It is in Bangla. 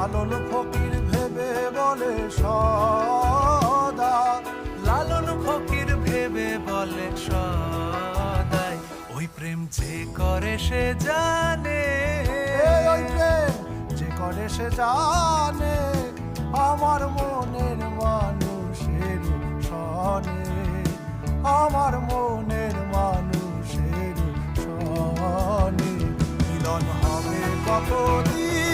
লালন ফকির ভেবে বলে সদা, লালন ফকির ভেবে বলে সদাই, ওই প্রেম যে করে সে জানে, ওই প্রেম যে করে সে জানে, আমার মনের মানুষের সনে, আমার মনের মানুষের সনে। মিলন হবে কতদিন